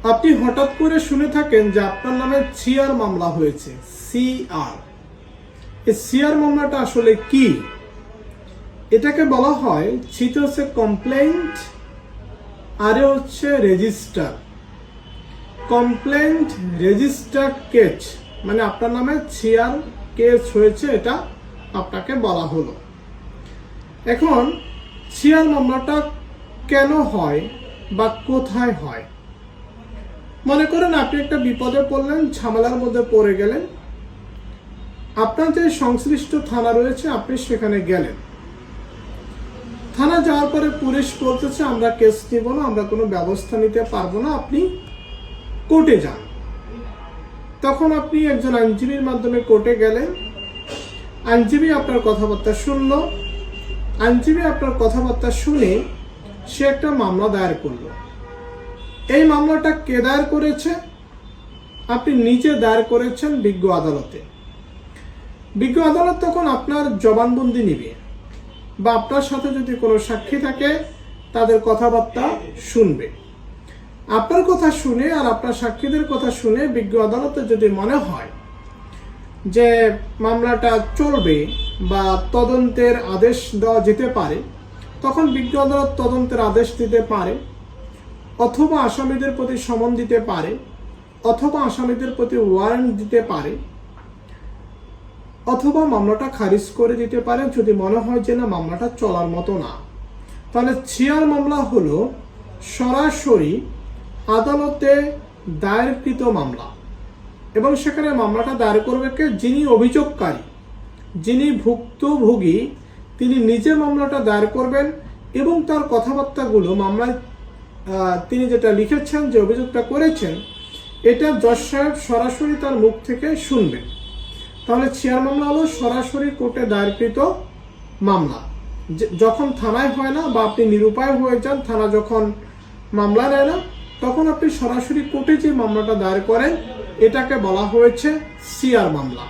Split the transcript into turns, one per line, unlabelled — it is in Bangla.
আপনি হঠাৎ করে শুনে থাকেন যে আপনার নামে সিআর মামলা হয়েছে। সিআর, এই সিআর মামলাটা আসলে কি? এটাকে বলা হয় সিতে হচ্ছে কমপ্লেন্ট, আরে হচ্ছে রেজিস্টার। কমপ্লেন্ট রেজিস্টার্ড কেস, মানে আপনার নামে সিআর কেস হয়েছে, এটা আপনাকে বলা হলো। এখন সিআর মামলাটা কেন হয় বা কোথায় হয়? মনে করেন আপনি একটা বিপদে পড়লেন, ঝামেলার মধ্যে পড়ে গেলেন, আপনার যে সংশ্লিষ্ট থানা রয়েছে আপনি সেখানে গেলেন। থানা যাওয়ার পরে পুলিশ বলতেছে আমরা কেস নিব না, আমরা কোনো ব্যবস্থা নিতে পারবো না, আপনি কোর্টে যান। তখন আপনি একজন আইনজীবীর মাধ্যমে কোর্টে গেলেন, আইনজীবী আপনার কথাবার্তা শুনলো, আইনজীবী আপনার কথাবার্তা শুনে সে একটা মামলা দায়ের করলো। এই মামলাটা কে দায়ের করেছে? আপনি নিজে দায়ের করেছেন বিজ্ঞ আদালতে। বিজ্ঞ আদালত তখন আপনার জবানবন্দি নিবে বা আপনার সাথে যদি কোনো সাক্ষী থাকে তাদের কথাবার্তা শুনবে। আপনার কথা শুনে আর আপনার সাক্ষীদের কথা শুনে বিজ্ঞ আদালতে যদি মনে হয় যে মামলাটা চলবে বা তদন্তের আদেশ দেওয়া যেতে পারে, তখন বিজ্ঞ আদালত তদন্তের আদেশ দিতে পারে, অথবা আসামিদের প্রতি সমন দিতে পারে, অথবা আসামিদের প্রতি ওয়ারেন্ট দিতে পারে, অথবা মামলাটা খারিজ করে দিতে পারে যদি মনে হয় যে না মামলাটা চলার মতো না। তাহলে সিআর মামলা হলো সরাসরি আদালতে দায়েরকৃত মামলা, এবং সেখানে মামলাটা দায়ের করবে কে? যিনি অভিযোগকারী, যিনি ভুক্তভোগী, তিনি নিজে মামলাটা দায়ের করবেন এবং তার কথাবার্তাগুলো মামলায় তিনি যেটা লিখেছেন, যে অভিযোগটা করেছেন, এটা জজ সাহেব সরাসরি তার মুখ থেকে শুনবেন। তাহলে সিআর মামলা হলো সরাসরি কোর্টে দায়েরকৃত মামলা, যখন থানায় হয় না বা আপনি নিরুপায় হয়ে যান, থানা যখন মামলা নেয় না, তখন আপনি সরাসরি কোর্টে যে মামলাটা দায়ের করেন, এটাকে বলা হয়েছে সিআর মামলা।